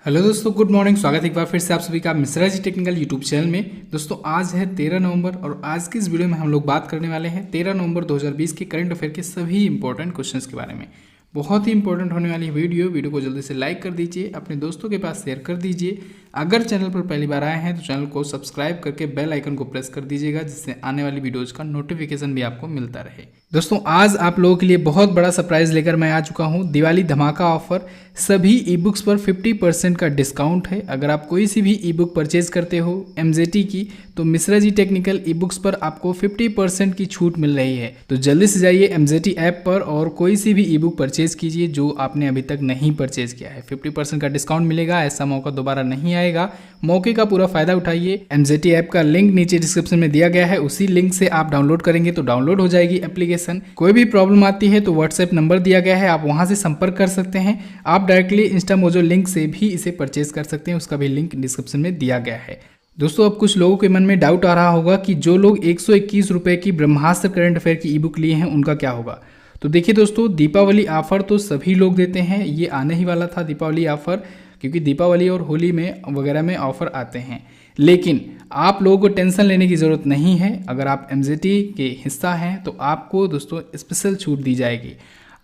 Hello दोस्तों, good morning. स्वागत है एक बार फिर से आप सभी का Mishra ji technical YouTube channel में। दोस्तों आज है 13 नवंबर और आज की इस वीडियो में हम लोग बात करने वाले हैं 13 नवंबर 2020 के करंट अफेयर के सभी इंपॉर्टेंट क्वेश्चंस के बारे में। बहुत ही इंपॉर्टेंट होने वाली वीडियो को जल्दी से लाइक कर दीजिए, अपने दोस्तों के पास शेयर कर दीजिए। अगर चैनल पर पहली बार आए हैं तो चैनल को सब्सक्राइब करके बेल आइकन को प्रेस कर दीजिएगा, जिससे आने वाली वीडियोज का नोटिफिकेशन भी आपको मिलता रहे। दोस्तों आज आप लोगों के लिए बहुत बड़ा सरप्राइज लेकर मैं आ चुका हूं। दिवाली धमाका ऑफर, सभी ई बुक्स पर 50% का डिस्काउंट है। अगर आप कोई सी भी ई बुक परचेज करते हो एमजेटी की, तो Mishra ji technical e books पर आपको 50% की छूट मिल रही है। तो जल्दी से जाइए एमजेटी ऐप पर और कोई सी भी ई बुक परचेज कीजिए जो आपने अभी तक नहीं परचेज किया है। 50% का डिस्काउंट मिलेगा, ऐसा मौका दोबारा नहीं आएगा। मौके का पूरा फायदा उठाइए। एमजेटी ऐप का लिंक नीचे डिस्क्रिप्शन में दिया गया है, उसी लिंक से आप डाउनलोड करेंगे तो डाउनलोड हो जाएगी एप्लीकेशन। कोई भी प्रॉब्लम आती है तो व्हाट्सएप नंबर दिया गया है, आप वहां से संपर्क कर सकते हैं। आप डायरेक्टली इंस्टामोजो लिंक से भी इसे परचेज कर सकते हैं, उसका भी लिंक डिस्क्रिप्शन में दिया गया है। दोस्तों अब कुछ लोगों के मन में डाउट आ रहा होगा कि जो लोग 121 रुपए की ब्रह्मास्त्र करंट अफेयर की ई बुक लिए हैं उनका क्या होगा। तो देखिए दोस्तों, दीपावली ऑफर तो सभी लोग देते हैं, ये आने ही वाला था दीपावली ऑफर, क्योंकि दीपावली और होली में वगैरह में ऑफर आते हैं। लेकिन आप लोगों को टेंशन लेने की ज़रूरत नहीं है। अगर आप एमजेटी के हिस्सा हैं तो आपको दोस्तों स्पेशल छूट दी जाएगी।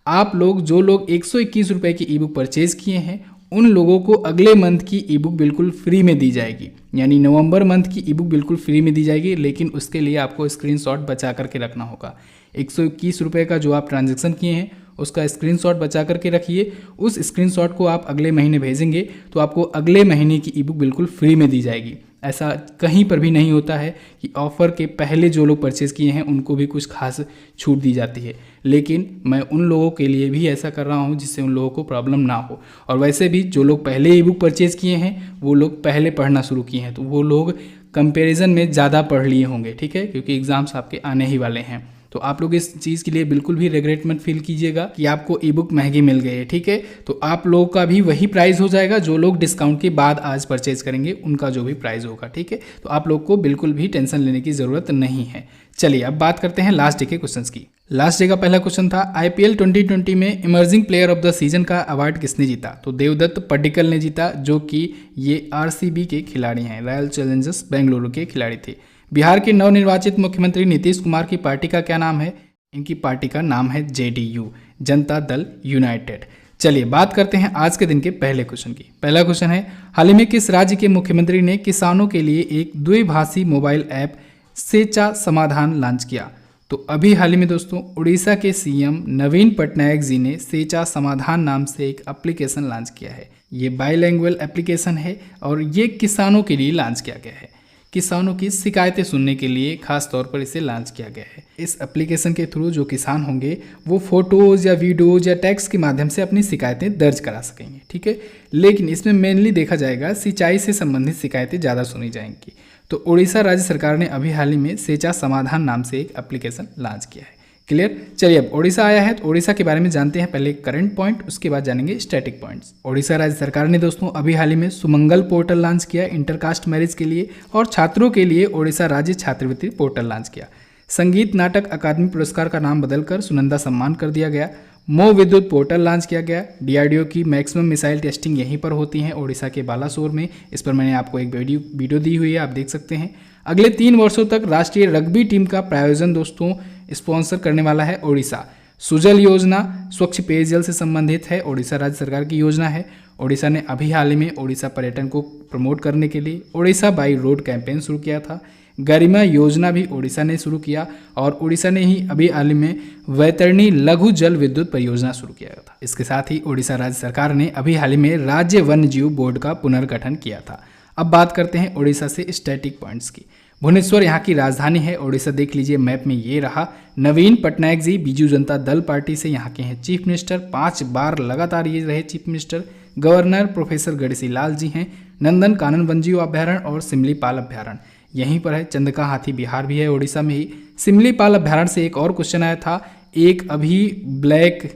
आप लोग जो लोग 121 रुपए की ई बुक परचेज किए हैं उन लोगों को अगले मंथ की ई बुक बिल्कुल फ्री में दी जाएगी, यानी नवंबर मंथ की ई बुक बिल्कुल फ्री में दी जाएगी। लेकिन उसके लिए आपको स्क्रीनशॉट बचा करके रखना होगा। 121 रुपये का जो आप ट्रांजैक्शन किए हैं उसका स्क्रीनशॉट बचा करके रखिए। उस स्क्रीनशॉट को आप अगले महीने भेजेंगे तो आपको अगले महीने की ई बुक बिल्कुल फ्री में दी जाएगी। ऐसा कहीं पर भी नहीं होता है कि ऑफ़र के पहले जो लोग परचेज़ किए हैं उनको भी कुछ खास छूट दी जाती है। लेकिन मैं उन लोगों के लिए भी ऐसा कर रहा हूं जिससे उन लोगों को प्रॉब्लम ना हो। और वैसे भी जो लोग पहले ई बुक परचेज़ किए हैं वो लोग पहले पढ़ना शुरू किए हैं, तो वो लोग कंपैरिजन में ज़्यादा पढ़ लिए होंगे, ठीक है, क्योंकि एग्ज़ाम्स आपके आने ही वाले हैं। तो आप लोग इस चीज़ के लिए बिल्कुल भी रिग्रेट मत फील कीजिएगा कि आपको ई बुक महंगी मिल गई है, ठीक है। तो आप लोगों का भी वही प्राइस हो जाएगा जो लोग डिस्काउंट के बाद आज परचेज करेंगे, उनका जो भी प्राइस होगा, ठीक है। तो आप लोग को बिल्कुल भी टेंशन लेने की ज़रूरत नहीं है। चलिए अब बात करते हैं लास्ट डे के क्वेश्चंस की। लास्ट डे का पहला क्वेश्चन था IPL 2020 में emerging player of the season का अवार्ड किसने जीता। तो देवदत्त पड्डीकल ने जीता, जो कि ये RCB के खिलाड़ी हैं, रॉयल चैलेंजर्स बेंगलुरु के खिलाड़ी थे। बिहार के नवनिर्वाचित मुख्यमंत्री नीतीश कुमार की पार्टी का क्या नाम है। इनकी पार्टी का नाम है JDU, जनता दल यूनाइटेड। चलिए बात करते हैं आज के दिन के पहले क्वेश्चन की। पहला क्वेश्चन है, हाल ही में किस राज्य के मुख्यमंत्री ने किसानों के लिए एक द्विभाषी मोबाइल ऐप सेचा समाधान लॉन्च किया। तो अभी हाल ही में दोस्तों उड़ीसा के CM नवीन पटनायक जी ने सेचा समाधान नाम से एक एप्लीकेशन लॉन्च किया है। ये बाईलैंग्वेज एप्लीकेशन है और ये किसानों के लिए लॉन्च किया गया है। किसानों की शिकायतें सुनने के लिए खास तौर पर इसे लॉन्च किया गया है। इस एप्लीकेशन के थ्रू जो किसान होंगे वो फोटोज़ या वीडियोज़ या टेक्स्ट के माध्यम से अपनी शिकायतें दर्ज करा सकेंगे, ठीक है। लेकिन इसमें मेनली देखा जाएगा सिंचाई से संबंधित शिकायतें ज़्यादा सुनी जाएंगी। तो उड़ीसा राज्य सरकार ने अभी हाल ही में सेचा समाधान नाम से एक एप्लीकेशन लॉन्च किया है। क्लियर। चलिए अब ओडिशा आया है तो ओडिशा के बारे में जानते हैं। पहले करंट पॉइंट, उसके बाद जानेंगे स्टैटिक पॉइंट्स। ओडिशा राज्य सरकार ने दोस्तों अभी हाल ही में सुमंगल पोर्टल लॉन्च किया इंटरकास्ट मैरिज के लिए, और छात्रों के लिए ओडिशा राज्य छात्रवृत्ति पोर्टल लॉन्च किया। संगीत नाटक अकादमी पुरस्कार का नाम बदलकर सुनंदा सम्मान कर दिया गया। मो विद्युत पोर्टल लॉन्च किया गया। DRDO की मैक्सिमम मिसाइल टेस्टिंग यहीं पर होती है ओडिशा के बालासोर में। इस पर मैंने आपको एक वीडियो दी हुई है, आप देख सकते हैं। अगले 3 वर्षों तक राष्ट्रीय रग्बी टीम का प्रायोजन दोस्तों स्पॉन्सर करने वाला है ओडिशा। सुजल योजना स्वच्छ पेयजल से संबंधित है, ओडिशा राज्य सरकार की योजना है। ओडिशा ने अभी हाल ही में ओडिशा पर्यटन को प्रमोट करने के लिए ओडिशा बाई रोड कैंपेन शुरू किया था। गरिमा योजना भी ओडिशा ने शुरू किया, और ओडिशा ने ही अभी हाल ही में वैतरणी लघु जल विद्युत परियोजना शुरू किया था। इसके साथ ही ओडिशा राज्य सरकार ने अभी हाल ही में राज्य वन्य जीव बोर्ड का पुनर्गठन किया था। अब बात करते हैं ओडिशा से स्टैटिक पॉइंट्स की। भुवनेश्वर यहाँ की राजधानी है। ओडिशा देख लीजिए मैप में ये रहा। नवीन पटनायक जी बीजू जनता दल पार्टी से यहाँ के हैं चीफ मिनिस्टर, 5 बार लगातार ये रहे chief minister. Governor professor Ganeshi Lal ji हैं। नंदन कानन वन्यजीव अभ्यारण्य और सिमलीपाल अभ्यारण्य यहीं पर है। चंदका हाथी बिहार भी है ओडिशा में ही। सिमलीपाल अभ्यारण्य से एक और क्वेश्चन आया था, एक अभी ब्लैक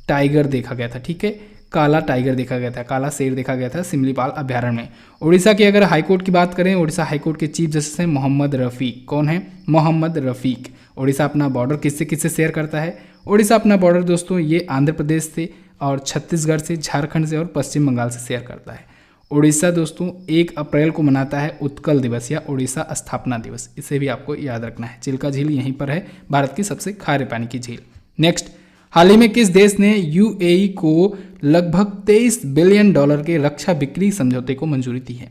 टाइगर देखा गया था, ठीक है, काला टाइगर देखा गया था, काला शेर देखा गया था सिमलीपाल अभ्यारण्य में। उड़ीसा की अगर हाईकोर्ट की बात करें, उड़ीसा हाईकोर्ट के चीफ जस्टिस हैं मोहम्मद रफ़ीक। कौन है? मोहम्मद रफ़ीक। उड़ीसा अपना बॉर्डर किससे शेयर करता है? उड़ीसा अपना बॉर्डर दोस्तों ये आंध्र प्रदेश से और छत्तीसगढ़ से, झारखंड से और पश्चिम बंगाल से शेयर करता है। उड़ीसा दोस्तों 1 अप्रैल को मनाता है उत्कल दिवस या उड़ीसा स्थापना दिवस, इसे भी आपको याद रखना है। चिल्का झील यहीं पर है, भारत की सबसे खारे पानी की झील। नेक्स्ट, हाल ही में किस देश ने यूएई को लगभग $23 बिलियन के रक्षा बिक्री समझौते को मंजूरी दी है?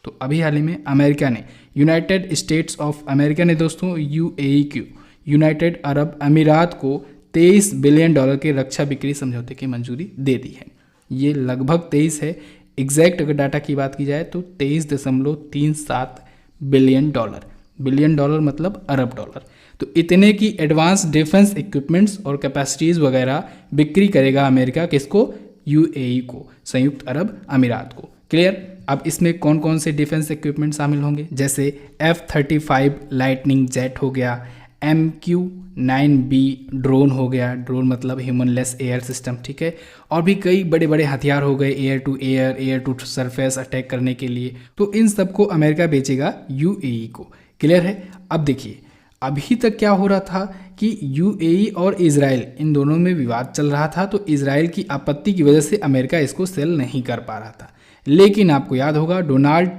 तो अभी हाल ही में अमेरिका ने, यूनाइटेड स्टेट्स ऑफ अमेरिका ने दोस्तों यूएई को, यूनाइटेड अरब अमीरात को $23 बिलियन के रक्षा बिक्री समझौते की मंजूरी दे दी है। ये लगभग 23 है, एग्जैक्ट अगर डाटा की बात की जाए तो 23.37 बिलियन डॉलर। बिलियन डॉलर मतलब अरब डॉलर। तो इतने की एडवांस डिफेंस इक्विपमेंट्स और कैपेसिटीज़ वगैरह बिक्री करेगा अमेरिका, किसको? यूएई को, संयुक्त अरब अमीरात को। क्लियर? अब इसमें कौन कौन से डिफेंस इक्विपमेंट शामिल होंगे? जैसे F-35 लाइटनिंग जेट हो गया, MQ-9B ड्रोन हो गया, ड्रोन मतलब ह्यूमनलेस एयर सिस्टम, ठीक है, और भी कई बड़े बड़े हथियार हो गए, air to air, air to surface attack करने के लिए। तो इन सबको अमेरिका बेचेगा यूएई को। क्लियर है? अब देखिए, अभी तक क्या हो रहा था कि यूएई और इजराइल, इन दोनों में विवाद चल रहा था, तो इजराइल की आपत्ति की वजह से अमेरिका इसको सेल नहीं कर पा रहा था। लेकिन आपको याद होगा डोनाल्ड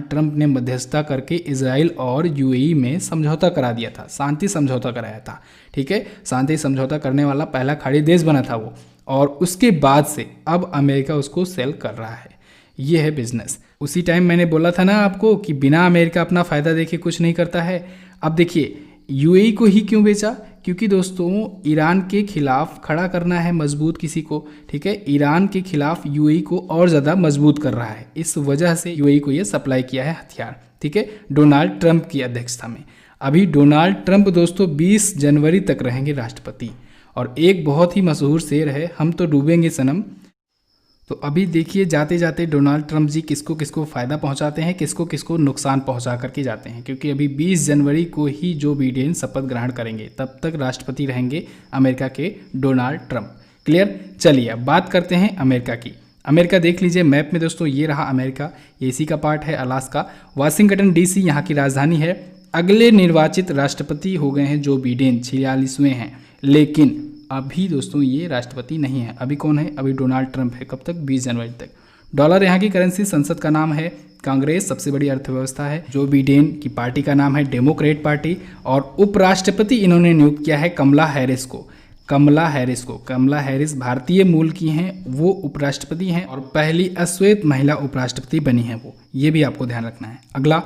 ट्रंप ने मध्यस्थता करके इजराइल और यूएई में समझौता करा दिया था, शांति समझौता कराया था, ठीक है। शांति समझौता करने वाला पहला खाड़ी देश बना था वो, और उसके बाद से अब अमेरिका उसको सेल कर रहा है। ये है बिजनेस। उसी टाइम मैंने बोला था ना आपको कि बिना अमेरिका अपना फ़ायदा देखे कुछ नहीं करता है। अब देखिए यूएई को ही क्यों बेचा? क्योंकि दोस्तों ईरान के खिलाफ खड़ा करना है मजबूत किसी को, ठीक है। ईरान के खिलाफ यूएई को और ज़्यादा मजबूत कर रहा है, इस वजह से यूएई को ये सप्लाई किया है हथियार, ठीक है, डोनाल्ड ट्रंप की अध्यक्षता में। अभी डोनाल्ड ट्रंप दोस्तों 20 जनवरी तक रहेंगे राष्ट्रपति। और एक बहुत ही मशहूर शेर है, हम तो डूबेंगे सनम। तो अभी देखिए जाते जाते डोनाल्ड ट्रंप जी किसको किसको फ़ायदा पहुंचाते हैं, किसको किसको नुकसान पहुंचा करके जाते हैं। क्योंकि अभी 20 जनवरी को ही जो बिडेन शपथ ग्रहण करेंगे, तब तक राष्ट्रपति रहेंगे अमेरिका के डोनाल्ड ट्रंप। क्लियर? चलिए अब बात करते हैं अमेरिका की। अमेरिका देख लीजिए मैप में दोस्तों, ये रहा अमेरिका, ये इसी का पार्ट है अलास्का। वाशिंगटन डीसी यहाँ की राजधानी है। अगले निर्वाचित राष्ट्रपति हो गए हैं जो बिडेन, 46वें हैं। लेकिन अभी दोस्तों ये राष्ट्रपति नहीं है। अभी कौन है? अभी डोनाल्ड ट्रंप है। कब तक? 20 जनवरी तक। डॉलर यहाँ की करेंसी, संसद का नाम है कांग्रेस, सबसे बड़ी अर्थव्यवस्था है। जो बिडेन की पार्टी का नाम है डेमोक्रेट पार्टी, और उपराष्ट्रपति इन्होंने नियुक्त किया है कमला हैरिस को। कमला हैरिस भारतीय मूल की हैं, वो उपराष्ट्रपति हैं और पहली अश्वेत महिला उपराष्ट्रपति बनी है वो। ये भी आपको ध्यान रखना है। अगला,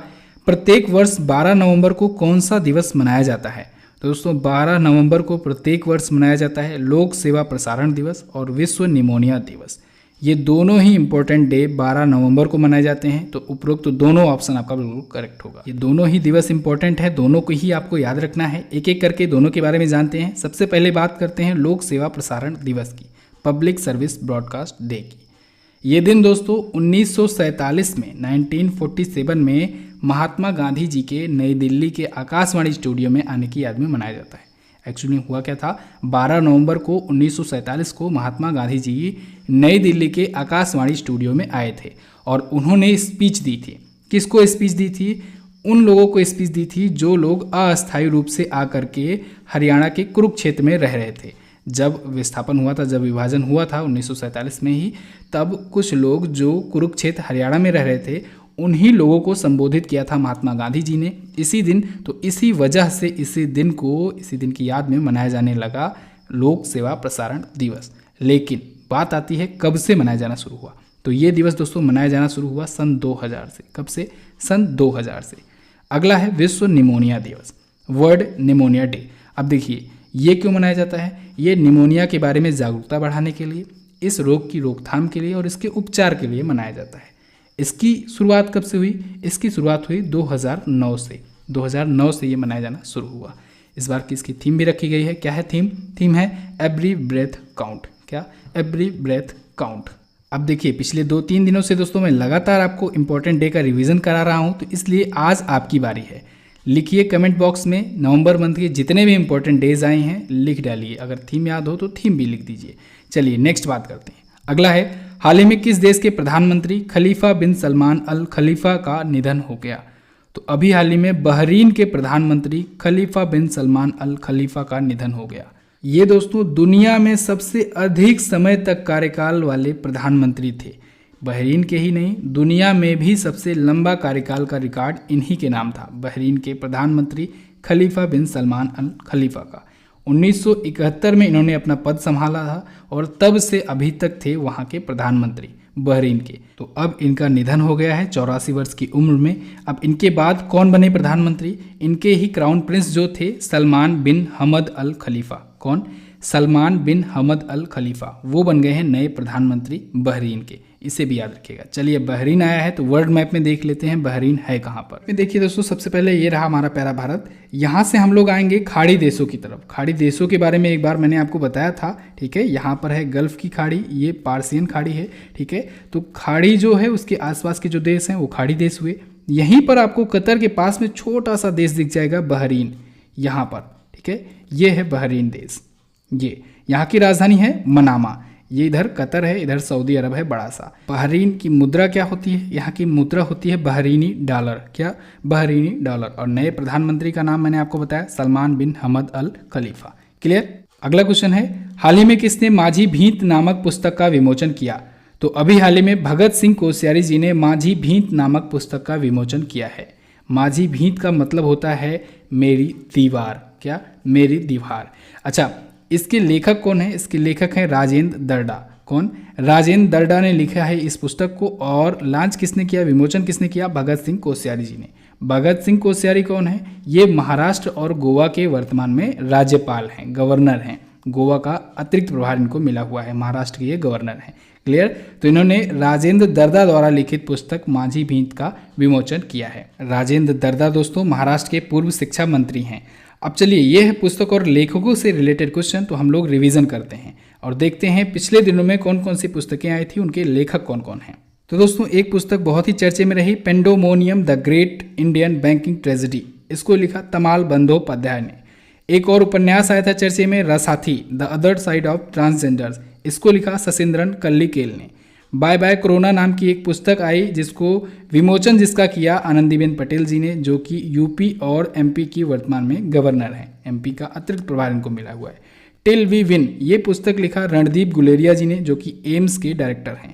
प्रत्येक वर्ष 12 नवंबर को कौन सा दिवस मनाया जाता है? दोस्तों 12 नवंबर को प्रत्येक वर्ष मनाया जाता है लोक सेवा प्रसारण दिवस और विश्व निमोनिया दिवस। ये दोनों ही इंपॉर्टेंट डे 12 नवंबर को मनाए जाते हैं। तो उपरोक्त तो दोनों ऑप्शन आपका बिल्कुल करेक्ट होगा। ये दोनों ही दिवस इंपॉर्टेंट है, दोनों को ही आपको याद रखना है। एक एक करके दोनों के बारे में जानते हैं। सबसे पहले बात करते हैं लोक सेवा प्रसारण दिवस की, पब्लिक सर्विस ब्रॉडकास्ट डे की। ये दिन दोस्तों 1947 में 1947 में महात्मा गांधी जी के नई दिल्ली के आकाशवाणी स्टूडियो में आने की याद में मनाया जाता है। एक्चुअली हुआ क्या था, 12 नवंबर को 1947 को महात्मा गांधी जी नई दिल्ली के आकाशवाणी स्टूडियो में आए थे और उन्होंने स्पीच दी थी। किसको स्पीच दी थी? उन लोगों को स्पीच दी थी जो लोग अस्थायी रूप से आकर के हरियाणा के कुरुक्षेत्र में रह रहे थे। जब विस्थापन हुआ था, जब विभाजन हुआ था 1947 में ही, तब कुछ लोग जो कुरुक्षेत्र हरियाणा में रह रहे थे उन्हीं लोगों को संबोधित किया था महात्मा गांधी जी ने इसी दिन। तो इसी वजह से इसी दिन की याद में मनाया जाने लगा लोक सेवा प्रसारण दिवस। लेकिन बात आती है कब से मनाया जाना शुरू हुआ। तो ये दिवस दोस्तों मनाया जाना शुरू हुआ सन 2000 से। कब से? सन 2000 से। अगला है विश्व निमोनिया दिवस, वर्ल्ड निमोनिया डे। अब देखिए ये क्यों मनाया जाता है? ये निमोनिया के बारे में जागरूकता बढ़ाने के लिए, इस रोग की रोकथाम के लिए और इसके उपचार के लिए मनाया जाता है। इसकी शुरुआत कब से हुई? इसकी शुरुआत हुई 2009 से। 2009 से ये मनाया जाना शुरू हुआ। इस बार की इसकी थीम भी रखी गई है। क्या है थीम? थीम है एवरी ब्रेथ काउंट। क्या? Every breath count. अब देखिए पिछले 2-3 दिनों से दोस्तों मैं लगातार आपको इंपॉर्टेंट डे का रिवीजन करा रहा हूँ, तो इसलिए आज आपकी बारी है। लिखिए कमेंट बॉक्स में नवंबर मंथ के जितने भी इंपॉर्टेंट डेज आए हैं लिख डालिए। अगर थीम याद हो तो थीम भी लिख दीजिए। चलिए नेक्स्ट बात करते हैं। अगला है, हाल ही में किस देश के प्रधानमंत्री खलीफा बिन सलमान अल खलीफा का निधन हो गया? तो अभी हाल ही में बहरीन के प्रधानमंत्री खलीफा बिन सलमान अल खलीफा का निधन हो गया। ये दोस्तों दुनिया में सबसे अधिक समय तक कार्यकाल वाले प्रधानमंत्री थे। बहरीन के ही नहीं, दुनिया में भी सबसे लंबा कार्यकाल का रिकॉर्ड इन्हीं के नाम था, बहरीन के प्रधानमंत्री खलीफा बिन सलमान अल खलीफा का। 1971 में इन्होंने अपना पद संभाला था और तब से अभी तक थे वहाँ के प्रधानमंत्री बहरीन के। तो अब इनका निधन हो गया है 84 वर्ष की उम्र में। अब इनके बाद कौन बने प्रधानमंत्री? इनके ही क्राउन प्रिंस जो थे सलमान बिन हमद अल खलीफा। कौन? सलमान बिन हमद अल खलीफा, वो बन गए हैं नए प्रधानमंत्री बहरीन के। इसे भी याद रखिएगा। चलिए, बहरीन आया है तो वर्ल्ड मैप में देख लेते हैं बहरीन है कहाँ पर। देखिए दोस्तों, सबसे पहले ये रहा हमारा प्यारा भारत। यहाँ से हम लोग आएंगे खाड़ी देशों की तरफ। खाड़ी देशों के बारे में एक बार मैंने आपको बताया था, ठीक है। यहाँ पर है गल्फ की खाड़ी, ये पार्सियन खाड़ी है, ठीक है। तो खाड़ी जो है उसके आसपास के जो देश हैं वो खाड़ी देश हुए। यहीं पर आपको कतर के पास में छोटा सा देश दिख जाएगा बहरीन, यहाँ पर, ठीक है। ये है बहरीन देश। ये यहाँ की राजधानी है मनामा। ये इधर कतर है, इधर सऊदी अरब है बड़ा सा। बहरीन की मुद्रा क्या होती है? यहाँ की मुद्रा होती है बहरीनी डॉलर। क्या? Bahraini dollar. और नए प्रधानमंत्री का नाम मैंने आपको बताया, Salman bin Hamad Al Khalifa. Clear? अगला क्वेश्चन है, हाल ही में किसने माझी भींत नामक पुस्तक का विमोचन किया? तो अभी हाल ही में भगत सिंह कोश्यारी जी ने माझी भींत नामक पुस्तक का विमोचन किया है। माझी भींत का मतलब होता है मेरी दीवार। क्या? मेरी दीवार। अच्छा, इसके लेखक कौन है? इसके लेखक हैं राजेंद्र दर्डा। कौन? राजेंद्र दर्डा ने लिखा है इस पुस्तक को। और लॉन्च किसने किया, विमोचन किसने किया? भगत सिंह कोश्यारी जी ने। भगत सिंह कोश्यारी कौन है? ये महाराष्ट्र और गोवा के वर्तमान में राज्यपाल हैं, गवर्नर हैं। गोवा का अतिरिक्त प्रभार इनको मिला हुआ है, महाराष्ट्र के ये गवर्नर हैं। क्लियर? तो इन्होंने राजेंद्र दर्दा द्वारा लिखित पुस्तक माझी भींत का विमोचन किया है। राजेंद्र दर्दा दोस्तों महाराष्ट्र के पूर्व शिक्षा मंत्री हैं। अब चलिए, ये है पुस्तक और लेखकों से रिलेटेड क्वेश्चन, तो हम लोग रिवीजन करते हैं और देखते हैं पिछले दिनों में कौन कौन सी पुस्तकें आई थी, उनके लेखक कौन कौन हैं। तो दोस्तों, एक पुस्तक बहुत ही चर्चे में रही, pandemonium the great Indian banking tragedy. इसको लिखा तमाल बंदोपाध्याय ने। एक और उपन्यास आया था चर्चे में, Rasathi the other side of transgenders. इसको लिखा शशिंद्रन कल्लिकेल ने। बाय बाय कोरोना नाम की एक पुस्तक आई जिसको विमोचन जिसका किया आनंदीबेन पटेल जी ने, जो कि यूपी और एमपी की वर्तमान में गवर्नर हैं। एमपी का अतिरिक्त प्रभार इनको मिला हुआ है। टिल वी विन ये पुस्तक लिखा रणदीप गुलेरिया जी ने, जो कि एम्स के डायरेक्टर हैं।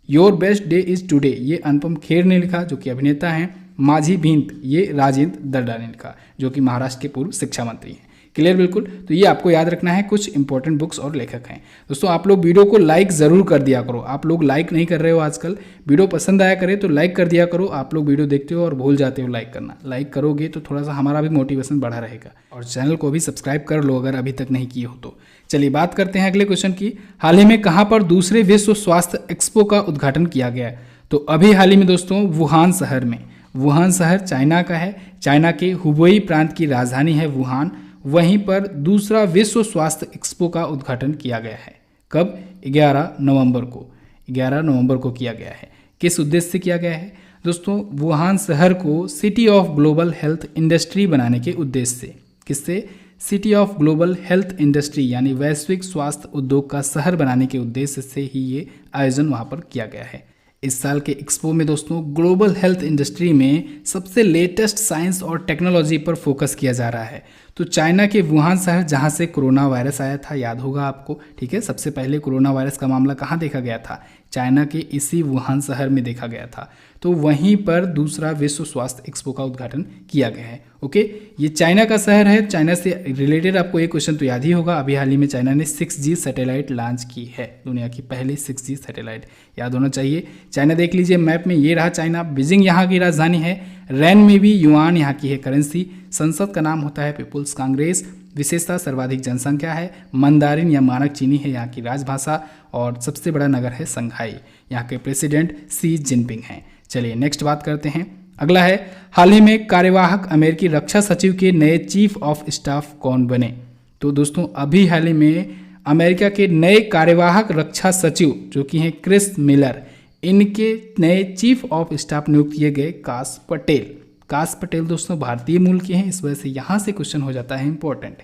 Your best day is today ये अनुपम खेर ने लिखा, जो कि अभिनेता हैं। माझी भींत ये राजेंद्र दर्डा ने लिखा, जो कि महाराष्ट्र के पूर्व शिक्षा मंत्री हैं। क्लियर? बिल्कुल। तो ये आपको याद रखना है, कुछ इंपॉर्टेंट बुक्स और लेखक हैं। दोस्तों, आप लोग वीडियो को लाइक ज़रूर कर दिया करो। आप लोग लाइक नहीं कर रहे हो आजकल। वीडियो पसंद आया करे तो लाइक कर दिया करो। आप लोग वीडियो देखते हो और भूल जाते हो लाइक करना। लाइक करोगे तो थोड़ा सा हमारा भी मोटिवेशन बढ़ा रहेगा। और चैनल को भी सब्सक्राइब कर लो अगर अभी तक नहीं किए हो तो। चलिए बात करते हैं अगले क्वेश्चन की। हाल ही में कहाँ पर दूसरे विश्व स्वास्थ्य एक्सपो का उद्घाटन किया गया? तो अभी हाल ही में दोस्तों वुहान शहर में। वुहान शहर चाइना का है। चाइना के हुबेई प्रांत की राजधानी है वुहान। वहीं पर दूसरा विश्व स्वास्थ्य एक्सपो का उद्घाटन किया गया है। कब? 11 नवंबर को। 11 नवंबर को किया गया है। किस उद्देश्य से किया गया है दोस्तों? वुहान शहर को city of global health industry बनाने के उद्देश्य से। किससे? City of global health industry यानी वैश्विक स्वास्थ्य उद्योग का शहर बनाने के उद्देश्य से ही ये आयोजन वहाँ पर किया गया है। इस साल के एक्सपो में दोस्तों ग्लोबल हेल्थ इंडस्ट्री में सबसे लेटेस्ट साइंस और टेक्नोलॉजी पर फोकस किया जा रहा है। तो चाइना के वुहान शहर जहां से कोरोना वायरस आया था, याद होगा आपको, ठीक है। सबसे पहले कोरोना वायरस का मामला कहां देखा गया था? चाइना के इसी वुहान शहर में देखा गया था। तो वहीं पर दूसरा विश्व स्वास्थ्य एक्सपो का उद्घाटन किया गया है। ओके, ये चाइना का शहर है। चाइना से रिलेटेड आपको एक क्वेश्चन तो याद ही होगा, अभी हाल ही में चाइना ने 6G सैटेलाइट लॉन्च की है, दुनिया की पहली 6G सैटेलाइट, याद होना चाहिए। चाइना देख लीजिए मैप में, ये रहा चाइना। बीजिंग यहाँ की राजधानी है। रैन में भी युआन यहाँ की है करेंसी। संसद का नाम होता है पीपुल्स कांग्रेस। विशेषता सर्वाधिक जनसंख्या है। मंदारिन या मानक चीनी है यहाँ की राजभाषा। और सबसे बड़ा नगर है संघाई। यहाँ के प्रेसिडेंट शी जिनपिंग हैं। चलिए नेक्स्ट बात करते हैं। अगला है, हाल ही में कार्यवाहक अमेरिकी रक्षा सचिव के नए चीफ ऑफ स्टाफ कौन बने? तो दोस्तों अभी हाल ही में अमेरिका के नए कार्यवाहक रक्षा सचिव जो कि हैं क्रिस मिलर, इनके नए चीफ ऑफ स्टाफ नियुक्त किए गए काश पटेल। काश पटेल दोस्तों भारतीय मूल के हैं, इस वजह से यहाँ से क्वेश्चन हो जाता है इंपॉर्टेंट।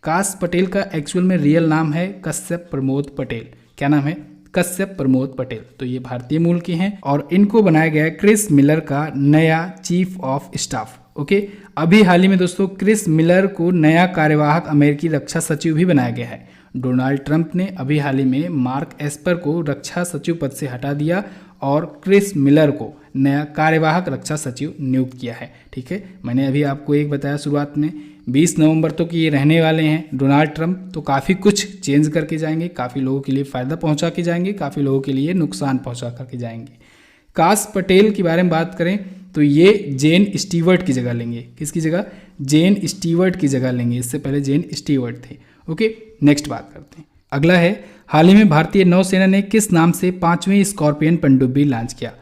काश पटेल का एक्चुअल में रियल नाम है कश्यप प्रमोद पटेल। क्या नाम है? कश्यप प्रमोद पटेल, तो ये भारतीय मूल के हैं और इनको बनाया गया है क्रिस मिलर का नया चीफ ऑफ स्टाफ। ओके, अभी हाल ही में दोस्तों क्रिस मिलर को नया कार्यवाहक अमेरिकी रक्षा सचिव भी बनाया गया है। डोनाल्ड ट्रंप ने अभी हाल ही में मार्क एस्पर को रक्षा सचिव पद से हटा दिया और क्रिस मिलर को नया कार्यवाहक रक्षा सचिव नियुक्त किया है। ठीक है, मैंने अभी आपको एक बताया शुरुआत में 20 नवंबर तक ये रहने वाले हैं डोनाल्ड ट्रंप, तो काफ़ी कुछ चेंज करके जाएंगे, काफ़ी लोगों के लिए फ़ायदा पहुंचा के जाएंगे, काफ़ी लोगों के लिए नुकसान पहुंचा करके जाएंगे। काश पटेल के बारे में बात करें तो ये जेन स्टीवर्ट की जगह लेंगे। किसकी जगह? जेन स्टीवर्ट की जगह लेंगे, इससे पहले जेन स्टीवर्ट थे। ओके, नेक्स्ट बात करते हैं। अगला है, हाल ही में भारतीय नौसेना ने किस नाम से 5वीं स्कॉर्पियन पनडुब्बी लॉन्च किया?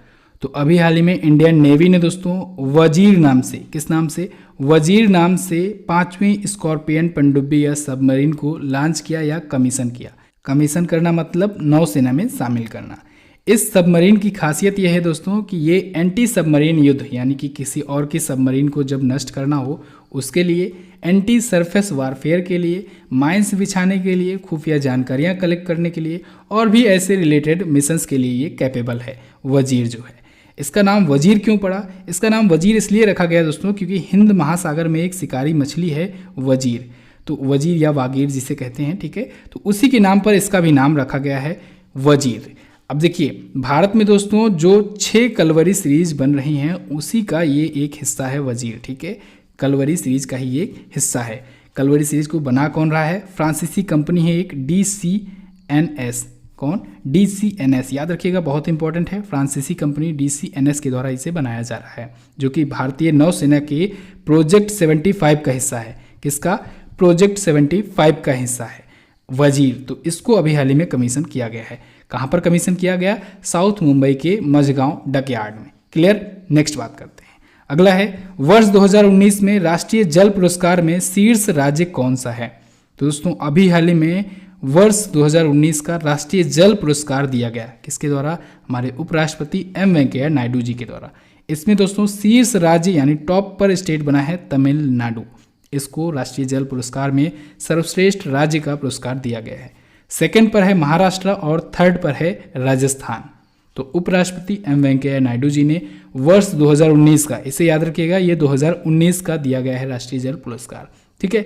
तो अभी हाल ही में इंडियन नेवी ने दोस्तों वजीर नाम से, किस नाम से? वजीर नाम से 5वीं स्कॉर्पियन पनडुब्बी या सबमरीन को लॉन्च किया या कमीशन किया। कमीशन करना मतलब नौसेना में शामिल करना। इस सबमरीन की खासियत यह है दोस्तों कि ये एंटी सबमरीन युद्ध, यानी कि किसी और की सबमरीन को जब नष्ट करना हो उसके लिए, एंटी सरफेस वारफेयर के लिए, माइंस बिछाने के लिए, खुफिया जानकारियां कलेक्ट करने के लिए और भी ऐसे रिलेटेड मिशंस के लिए ये कैपेबल है वजीर जो है। इसका नाम वजीर क्यों पड़ा? इसका नाम वजीर इसलिए रखा गया दोस्तों क्योंकि हिंद महासागर में एक शिकारी मछली है वजीर, तो वजीर या वागीर जिसे कहते हैं। ठीक है, तो उसी के नाम पर इसका भी नाम रखा गया है वजीर। अब देखिए, भारत में दोस्तों जो 6 कलवरी सीरीज बन रही हैं उसी का ये एक हिस्सा है वजीर। ठीक है, कलवरी सीरीज का ही एक हिस्सा है। कलवरी सीरीज को बना कौन रहा है? फ्रांसीसी कंपनी है एक, DCNS। कौन? DCNS, याद रखिएगा, बहुत इंपॉर्टेंट है। फ्रांसीसी कंपनी DCNS के द्वारा इसे बनाया जा रहा है, जो कि भारतीय नौसेना के प्रोजेक्ट 75 का हिस्सा है। किसका? प्रोजेक्ट 75 का हिस्सा है वजीर। तो इसको अभी हाल ही में कमीशन किया गया है। कहाँ पर कमीशन किया गया? साउथ मुंबई के मझगांव डकयार्ड में। क्लियर? नेक्स्ट बात करते हैं। अगला है, वर्ष 2019 में राष्ट्रीय जल पुरस्कार में शीर्ष राज्य कौन सा है? तो दोस्तों अभी हाल ही में वर्ष 2019 का राष्ट्रीय जल पुरस्कार दिया गया। किसके द्वारा? हमारे उपराष्ट्रपति एम वेंकैया नायडू जी के द्वारा। इसमें दोस्तों शीर्ष राज्य यानी टॉप पर स्टेट बना है तमिलनाडु। इसको राष्ट्रीय जल पुरस्कार में सर्वश्रेष्ठ राज्य का पुरस्कार दिया गया है। सेकंड पर है महाराष्ट्र और थर्ड पर है राजस्थान। तो उपराष्ट्रपति एम वेंकैया नायडू जी ने वर्ष 2019 का, इसे याद रखिएगा, ये 2019 का दिया गया है राष्ट्रीय जल पुरस्कार। ठीक है,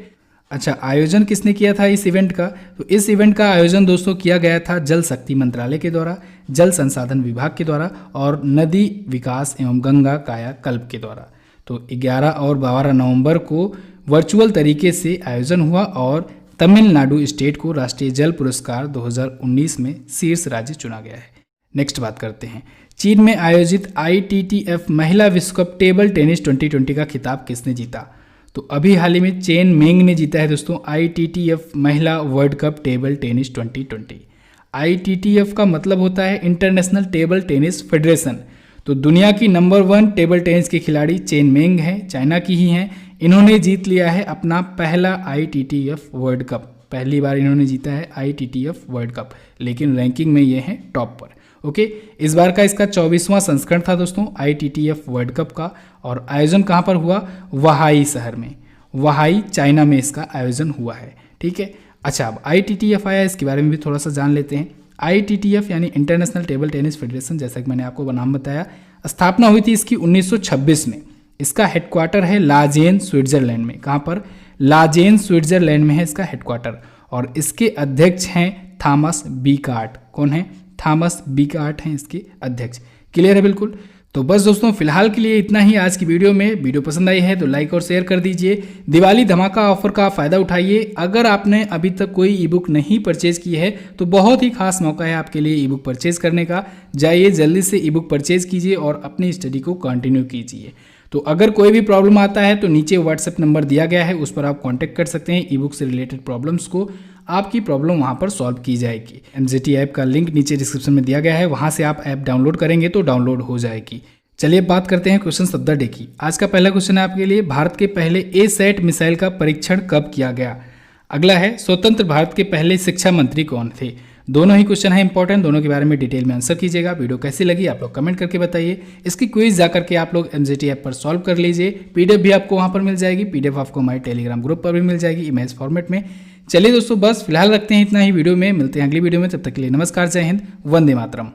अच्छा, आयोजन किसने किया था इस इवेंट का? तो इस इवेंट का आयोजन दोस्तों किया गया था जल शक्ति मंत्रालय के द्वारा, जल संसाधन विभाग के द्वारा और नदी विकास एवं गंगा कायाकल्प के द्वारा। तो 11 और 12 नवंबर को वर्चुअल तरीके से आयोजन हुआ और तमिलनाडु स्टेट को राष्ट्रीय जल पुरस्कार 2019 में शीर्ष राज्य चुना गया है। नेक्स्ट बात करते हैं, चीन में आयोजित ITTF महिला विश्व कप टेबल टेनिस 2020 का खिताब किसने जीता? तो अभी हाल ही में चेन मेंग ने जीता है दोस्तों ITTF महिला world cup table tennis 2020। ITTF का मतलब होता है इंटरनेशनल टेबल टेनिस फेडरेशन। तो दुनिया की नंबर 1 टेबल टेनिस की खिलाड़ी चेन मेंग है, चाइना की ही हैं। इन्होंने जीत लिया है अपना पहला ITTF वर्ल्ड कप। पहली बार इन्होंने जीता है ITTF वर्ल्ड कप, लेकिन रैंकिंग में ये हैं टॉप पर। ओके, इस बार का इसका 24वां संस्करण था दोस्तों ITTF वर्ल्ड कप का और आयोजन कहाँ पर हुआ? वहाई शहर में, वहाई चाइना में इसका आयोजन हुआ है। ठीक है, अच्छा, अब ITTF आया, इसके बारे में भी थोड़ा सा जान लेते हैं। ITTF यानी इंटरनेशनल टेबल टेनिस फेडरेशन, जैसा कि मैंने आपको नाम बताया, स्थापना हुई थी इसकी 1926 में। इसका हेडक्वार्टर है लाजेन स्विट्जरलैंड में। कहाँ पर? लाजेन स्विट्जरलैंड में है इसका हेडक्वार्टर और इसके अध्यक्ष हैं थॉमस बीकार्ट। कौन है? थॉमस बीकार्ट हैं इसके अध्यक्ष। क्लियर है बिल्कुल? तो बस दोस्तों फिलहाल के लिए इतना ही आज की वीडियो में। वीडियो पसंद आई है तो लाइक और शेयर कर दीजिए। दिवाली धमाका ऑफर का फायदा उठाइए। अगर आपने अभी तक कोई ई बुक नहीं परचेज की है तो बहुत ही खास मौका है आपके लिए ई बुक परचेज करने का। जाइए जल्दी से ई बुक परचेज कीजिए और अपनी स्टडी को कंटिन्यू कीजिए। तो अगर कोई भी प्रॉब्लम आता है तो नीचे व्हाट्सएप नंबर दिया गया है, उस पर आप कांटेक्ट कर सकते हैं। ई बुक से रिलेटेड प्रॉब्लम्स को, आपकी प्रॉब्लम वहां पर सॉल्व की जाएगी। MZT ऐप का लिंक नीचे डिस्क्रिप्शन में दिया गया है, वहां से आप ऐप डाउनलोड करेंगे तो डाउनलोड हो जाएगी। चलिए बात करते हैं क्वेश्चन ऑफ द डे की। आज का पहला क्वेश्चन है आपके लिए, भारत के पहले A-SAT मिसाइल का परीक्षण कब किया गया? अगला है, स्वतंत्र भारत के पहले शिक्षा मंत्री कौन थे? दोनों ही क्वेश्चन है इंपॉर्टेंट, दोनों के बारे में डिटेल में आंसर कीजिएगा। वीडियो कैसी लगी आप लोग कमेंट करके बताइए। इसकी क्विज जाकर के आप लोग MZT ऐप पर सॉल्व कर लीजिए। PDF भी आपको वहां पर मिल जाएगी। PDF आपको हमारे टेलीग्राम ग्रुप पर भी मिल जाएगी इमेज फॉर्मेट में। चलिए दोस्तों, बस फिलहाल रखते हैं इतना ही वीडियो में, मिलते हैं अगली वीडियो में। तब तक के लिए नमस्कार, जय हिंद, वंदे मातरम।